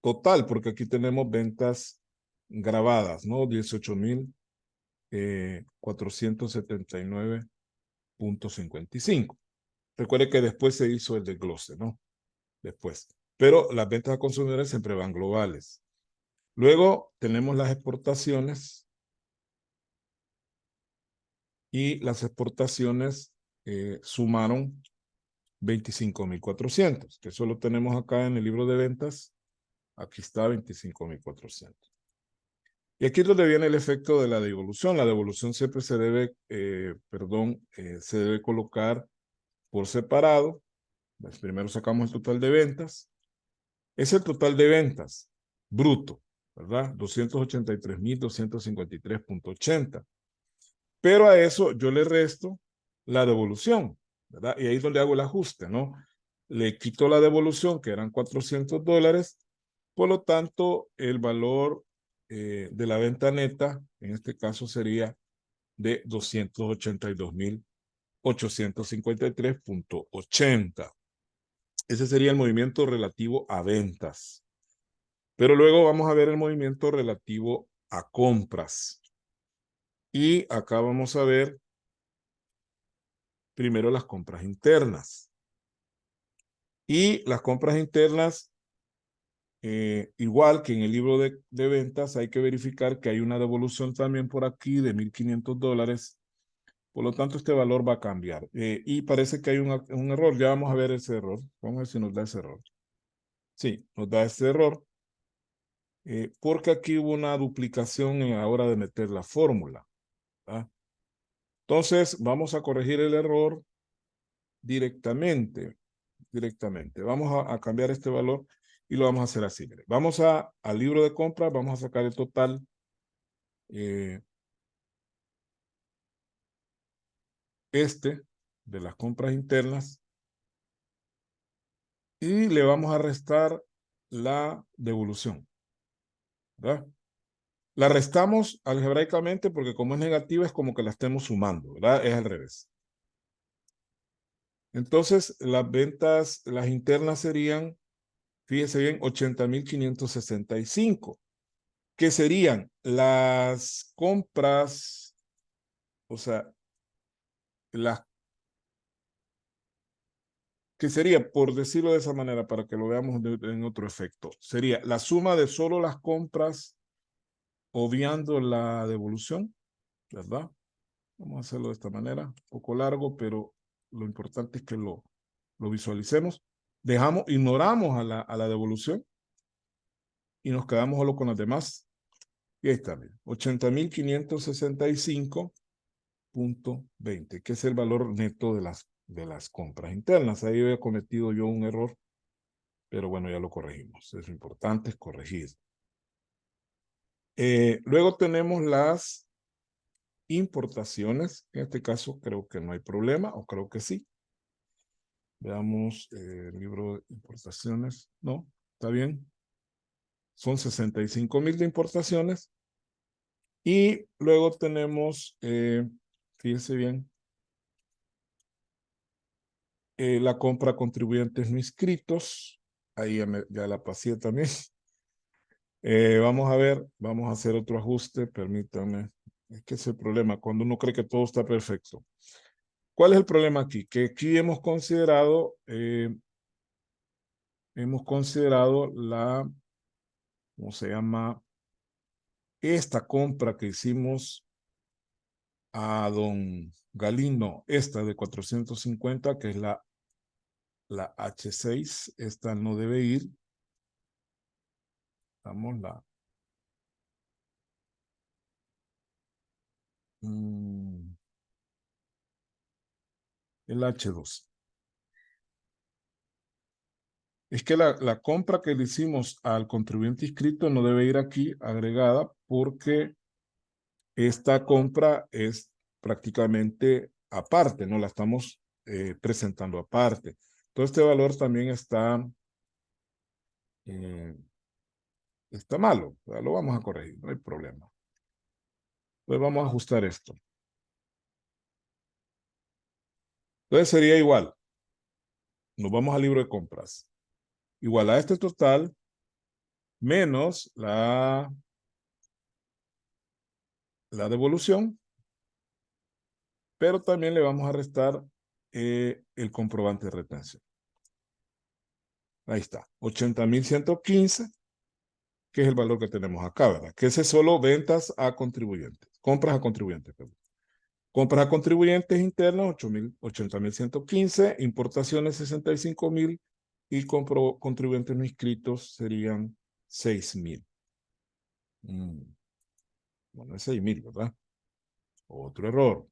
total, porque aquí tenemos ventas grabadas, ¿no? 18.479.55. Recuerde que después se hizo el desglose, ¿no? Después. Pero las ventas a consumidores siempre van globales. Luego tenemos las exportaciones y las exportaciones sumaron 25.400, que eso lo tenemos acá en el libro de ventas. Aquí está 25.400. Y aquí es donde viene el efecto de la devolución. La devolución siempre se debe, se debe colocar por separado. Pues primero sacamos el total de ventas. Es el total de ventas bruto, ¿verdad? 283.253.80. Pero a eso yo le resto la devolución, ¿verdad? Y ahí es donde hago el ajuste, ¿no? Le quito la devolución, que eran $400, por lo tanto, el valor de la venta neta, en este caso sería de 282.853.80. Ese sería el movimiento relativo a ventas. Pero luego vamos a ver el movimiento relativo a compras. Y acá vamos a ver primero las compras internas. Y las compras internas, igual que en el libro de ventas, hay que verificar que hay una devolución también por aquí de $1.500. Por lo tanto, este valor va a cambiar. Y parece que hay un error. Ya vamos a ver ese error. Vamos a ver si nos da ese error. Sí, nos da ese error. Porque aquí hubo una duplicación en la hora de meter la fórmula, ¿verdad? Entonces, vamos a corregir el error directamente. Vamos a cambiar este valor y lo vamos a hacer así. Mire. Vamos al libro de compras, vamos a sacar el total de las compras internas y le vamos a restar la devolución, ¿verdad? La restamos algebraicamente porque como es negativa es como que la estemos sumando, ¿verdad? Es al revés. Entonces, las ventas, las internas serían, fíjese bien, 80.565, que serían las compras, o sea, las que sería, por decirlo de esa manera, para que lo veamos en otro efecto, sería la suma de solo las compras obviando la devolución, ¿verdad? Vamos a hacerlo de esta manera, un poco largo, pero lo importante es que lo visualicemos. Ignoramos a la devolución y nos quedamos solo con las demás. Y ahí está, 80.565.20, que es el valor neto de las compras internas. Ahí había cometido yo un error, pero bueno, ya lo corregimos. Es lo importante, es corregir. Luego tenemos las importaciones. En este caso creo que no hay problema, o creo que sí. Veamos el libro de importaciones. No, está bien. Son 65.000 de importaciones. Y luego tenemos, fíjense bien, la compra a contribuyentes no inscritos. Ahí ya la pasé también. Vamos a ver, vamos a hacer otro ajuste, permítanme. Es que es el problema, cuando uno cree que todo está perfecto. ¿Cuál es el problema aquí? Que aquí hemos considerado ¿cómo se llama? Esta compra que hicimos a don Galino, esta de 450, que es la H6, esta no debe ir. Vamos, el H2. Es que la compra que le hicimos al contribuyente inscrito no debe ir aquí agregada porque esta compra es prácticamente aparte, no la estamos presentando aparte. Todo este valor también eh, está malo, o sea, lo vamos a corregir, no hay problema. Entonces vamos a ajustar esto. Entonces sería igual. Nos vamos al libro de compras. Igual a este total menos la devolución, pero también le vamos a restar el comprobante de retención. Ahí está, 80,115, que es el valor que tenemos acá, ¿verdad? Que ese es solo ventas a contribuyentes, compras a contribuyentes, perdón. Compras a contribuyentes internas, 80,115, importaciones 65,000 y contribuyentes no inscritos serían 6,000. Bueno, es 6,000, ¿verdad? Otro error.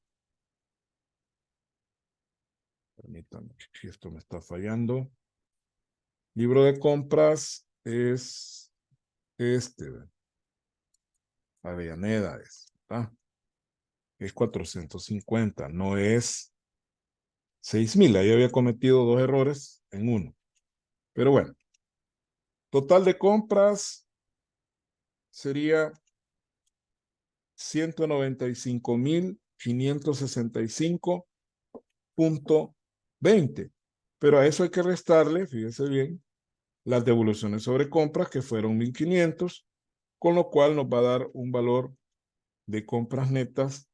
Permítanme, si esto me está fallando. Libro de compras es este, ¿verdad? Avellaneda es, ¿verdad? Es 450, no es 6,000. Ahí había cometido dos errores en uno. Pero bueno, total de compras sería 195,565,20. Pero a eso hay que restarle, fíjese bien, las devoluciones sobre compras que fueron 1,500, con lo cual nos va a dar un valor de compras netas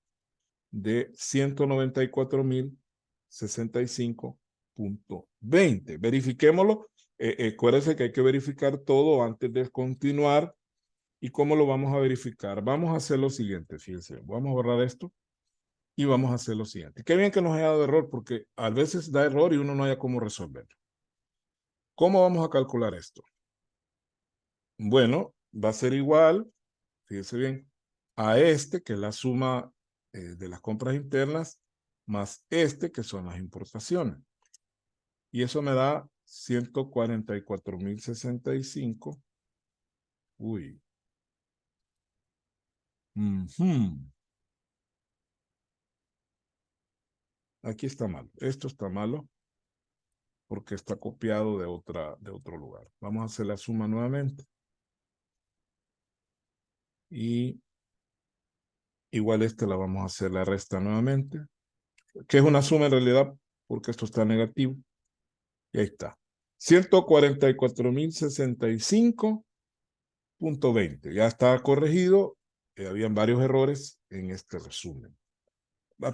de 194,065,20. Verifiquémoslo. Acuérdense que hay que verificar todo antes de continuar. ¿Y cómo lo vamos a verificar? Vamos a hacer lo siguiente, fíjense. Vamos a borrar esto y vamos a hacer lo siguiente. Qué bien que nos haya dado error, porque a veces da error y uno no haya cómo resolverlo. ¿Cómo vamos a calcular esto? Bueno, va a ser igual, fíjense bien, a este, que es la suma de las compras internas, más este, que son las importaciones. Y eso me da 144,065. Uy. Aquí está mal. Esto está malo porque está copiado de otro lugar. Vamos a hacer la suma nuevamente. Y igual la vamos a hacer la resta nuevamente, que es una suma en realidad porque esto está negativo. Y ahí está. 144,065,20. Ya está corregido. Habían varios errores en este resumen.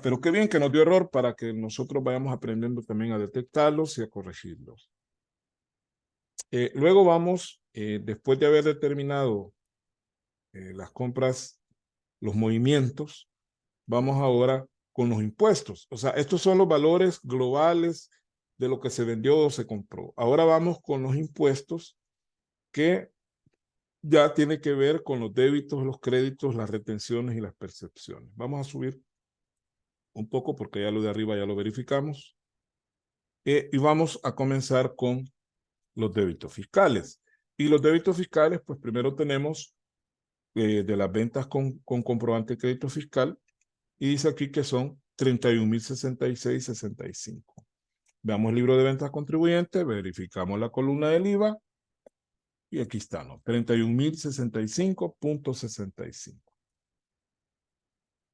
Pero qué bien que nos dio error para que nosotros vayamos aprendiendo también a detectarlos y a corregirlos. Luego vamos, después de haber determinado las compras, los movimientos, vamos ahora con los impuestos. O sea, estos son los valores globales de lo que se vendió o se compró. Ahora vamos con los impuestos que ya tiene que ver con los débitos, los créditos, las retenciones y las percepciones. Vamos a subir un poco porque ya lo de arriba ya lo verificamos. Y vamos a comenzar con los débitos fiscales. Y los débitos fiscales, pues primero tenemos de las ventas con comprobante de crédito fiscal, y dice aquí que son 31,066,65. Veamos el libro de ventas contribuyente, verificamos la columna del IVA, y aquí está, ¿no? 31,065,65.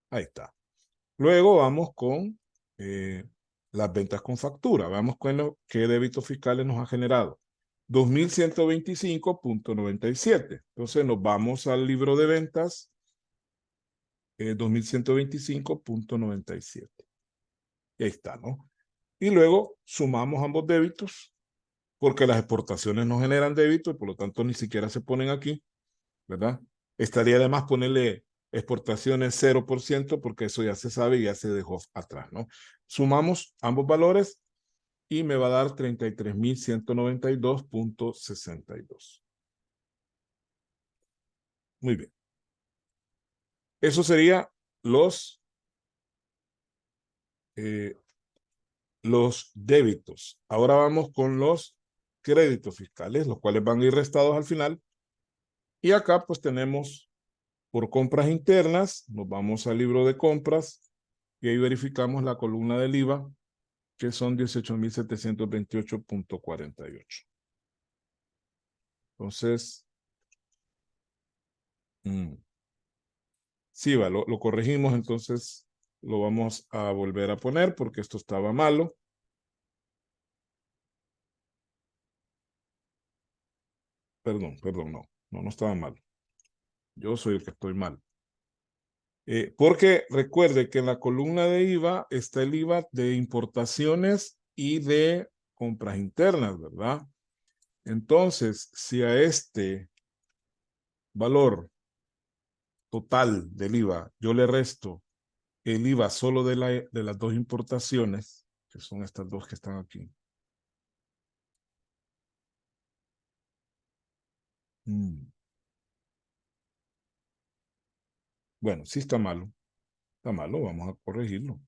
Ahí está. Luego vamos con las ventas con factura. Veamos qué débitos fiscales nos ha generado. 2,125,97. Entonces nos vamos al libro de ventas, 2,125,97. Y ahí está, ¿no? Y luego sumamos ambos débitos, porque las exportaciones no generan débito y por lo tanto ni siquiera se ponen aquí, ¿verdad? Estaría además ponerle exportaciones 0% porque eso ya se sabe y ya se dejó atrás, ¿no? Sumamos ambos valores y me va a dar 33,192,62. Muy bien. Eso sería los débitos. Ahora vamos con los créditos fiscales, los cuales van a ir restados al final. Y acá pues tenemos por compras internas, nos vamos al libro de compras y ahí verificamos la columna del IVA, que son 18,728.48. Entonces, sí, va, lo corregimos, entonces lo vamos a volver a poner porque esto estaba malo. Perdón, no estaba mal. Yo soy el que estoy mal. Porque recuerde que en la columna de IVA está el IVA de importaciones y de compras internas, ¿verdad? Entonces, si a este valor total del IVA yo le resto el IVA solo de las dos importaciones, que son estas dos que están aquí. Bueno, sí está malo. Está malo, vamos a corregirlo.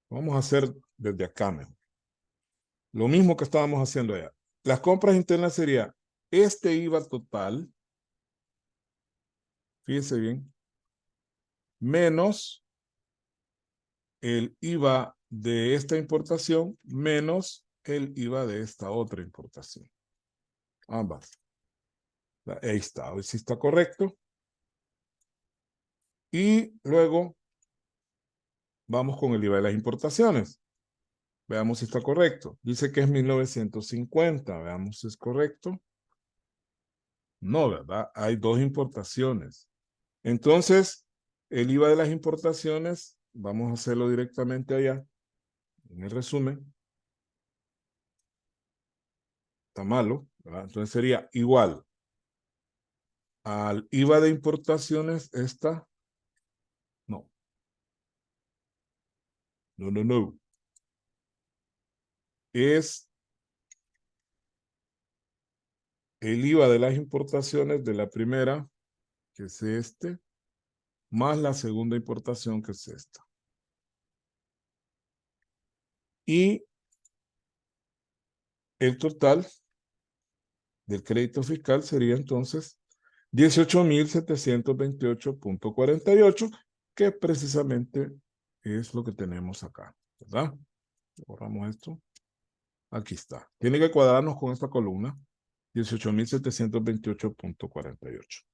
Vamos a hacer desde acá mejor. Lo mismo que estábamos haciendo allá. Las compras internas sería este IVA total, fíjense bien, menos el IVA de esta importación, menos el IVA de esta otra importación. Ambas. Ahí está, hoy sí está correcto. Y luego vamos con el IVA de las importaciones. Veamos si está correcto. Dice que es 1950. Veamos si es correcto. No, ¿verdad? Hay dos importaciones. Entonces, el IVA de las importaciones, vamos a hacerlo directamente allá, en el resumen. Está malo, ¿verdad? Entonces sería igual al IVA de importaciones, esta, no. Es el IVA de las importaciones de la primera, que es este, más la segunda importación, que es esta. Y el total del crédito fiscal sería entonces 18,728.48, que precisamente es lo que tenemos acá, ¿verdad? Borramos esto. Aquí está. Tiene que cuadrarnos con esta columna, 18,728.48.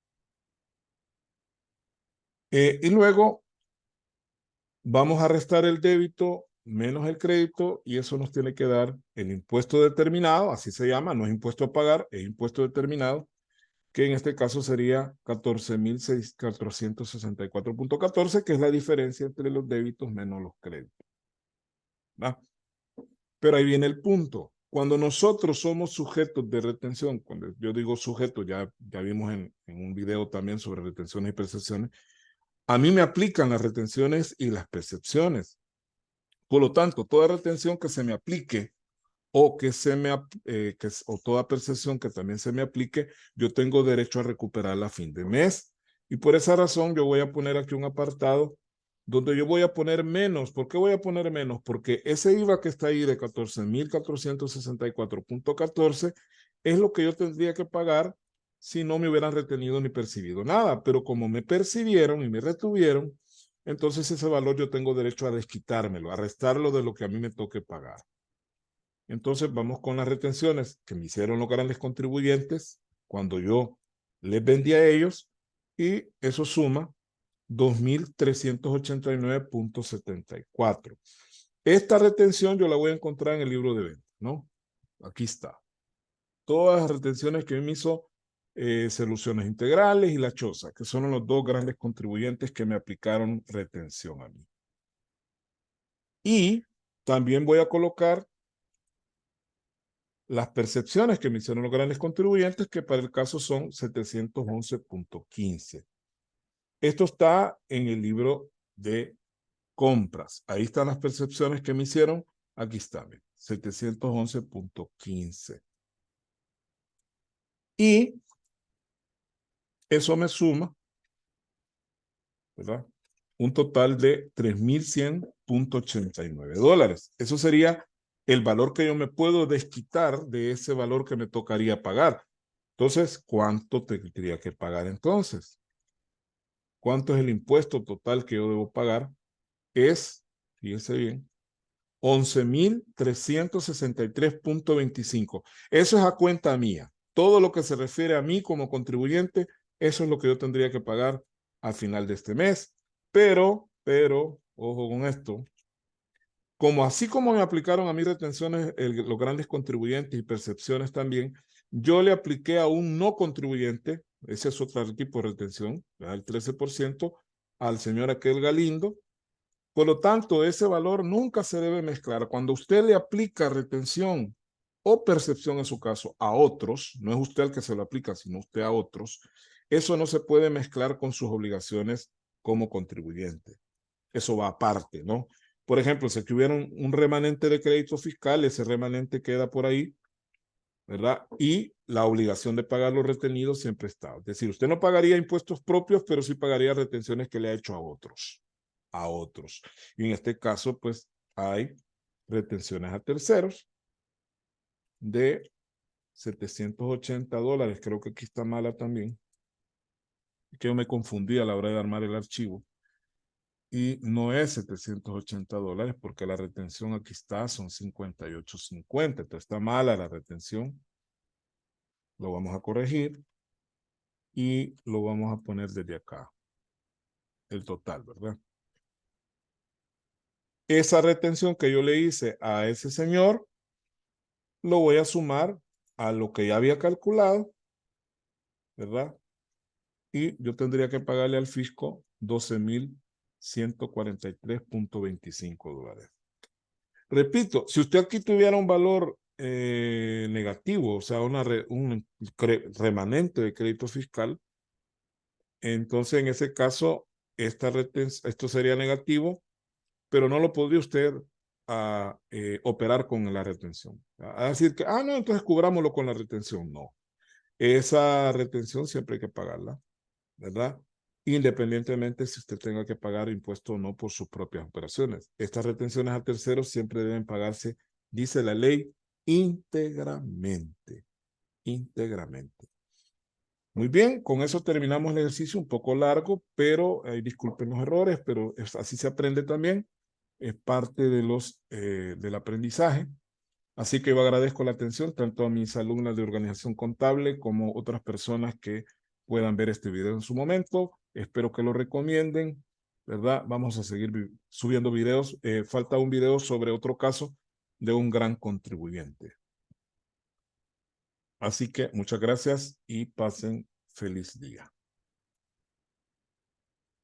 Y luego vamos a restar el débito menos el crédito y eso nos tiene que dar el impuesto determinado, así se llama, no es impuesto a pagar, es impuesto determinado, que en este caso sería 14,464.14, que es la diferencia entre los débitos menos los créditos. ¿Va? Pero ahí viene el punto. Cuando nosotros somos sujetos de retención, cuando yo digo sujeto, ya vimos en un video también sobre retenciones y percepciones, a mí me aplican las retenciones y las percepciones. Por lo tanto, toda retención que se me aplique o o toda percepción que también se me aplique, yo tengo derecho a recuperarla a fin de mes. Y por esa razón yo voy a poner aquí un apartado donde yo voy a poner menos. ¿Por qué voy a poner menos? Porque ese IVA que está ahí de 14,464.14 es lo que yo tendría que pagar si no me hubieran retenido ni percibido nada. Pero como me percibieron y me retuvieron, entonces ese valor yo tengo derecho a desquitármelo, a restarlo de lo que a mí me toque pagar. Entonces vamos con las retenciones que me hicieron los grandes contribuyentes cuando yo les vendí a ellos y eso suma 2,389.74. Esta retención yo la voy a encontrar en el libro de venta, ¿no? Aquí está. Todas las retenciones que me hizo Soluciones Integrales y La Choza, que son los dos grandes contribuyentes que me aplicaron retención a mí. Y también voy a colocar las percepciones que me hicieron los grandes contribuyentes, que para el caso son 711.15. Esto está en el libro de compras. Ahí están las percepciones que me hicieron. Aquí está, 711.15. Y eso me suma, ¿verdad? Un total de $3,100.89. Eso sería el valor que yo me puedo desquitar de ese valor que me tocaría pagar. Entonces, ¿cuánto tendría que pagar entonces? ¿Cuánto es el impuesto total que yo debo pagar? Es, fíjense bien, 11,363.25. Eso es a cuenta mía. Todo lo que se refiere a mí como contribuyente, eso es lo que yo tendría que pagar al final de este mes. Pero, ojo con esto, como así como me aplicaron a mí retenciones los grandes contribuyentes y percepciones también, yo le apliqué a un no contribuyente, ese es otro tipo de retención, el 13%, al señor aquel Galindo. Por lo tanto, ese valor nunca se debe mezclar. Cuando usted le aplica retención o percepción en su caso a otros, no es usted el que se lo aplica, sino usted a otros, eso no se puede mezclar con sus obligaciones como contribuyente. Eso va aparte, ¿no? Por ejemplo, si tuviera un remanente de crédito fiscal, ese remanente queda por ahí, ¿verdad? Y la obligación de pagar los retenidos siempre está. Es decir, usted no pagaría impuestos propios, pero sí pagaría retenciones que le ha hecho a otros. A otros. Y en este caso, pues, hay retenciones a terceros de $780. Creo que aquí está mala también. Que yo me confundí a la hora de armar el archivo. Y no es $780 porque la retención aquí está, son 58.50. Entonces está mala la retención. Lo vamos a corregir y lo vamos a poner desde acá. El total, ¿verdad? Esa retención que yo le hice a ese señor, lo voy a sumar a lo que ya había calculado, ¿verdad? Y yo tendría que pagarle al fisco $12,143.25. Repito, si usted aquí tuviera un valor negativo, o sea, un remanente de crédito fiscal, entonces en ese caso, esto sería negativo, pero no lo podría usted operar con la retención. A decir que, no, entonces cubrámoslo con la retención. No. Esa retención siempre hay que pagarla, ¿verdad? Independientemente si usted tenga que pagar impuesto o no por sus propias operaciones. Estas retenciones a terceros siempre deben pagarse, dice la ley, íntegramente. Íntegramente. Muy bien, con eso terminamos el ejercicio, un poco largo, pero disculpen los errores, pero así se aprende también. Es parte del aprendizaje. Así que yo agradezco la atención tanto a mis alumnas de organización contable como otras personas que puedan ver este video en su momento. Espero que lo recomienden, ¿verdad? Vamos a seguir subiendo videos. Falta un video sobre otro caso de un gran contribuyente. Así que muchas gracias y pasen feliz día.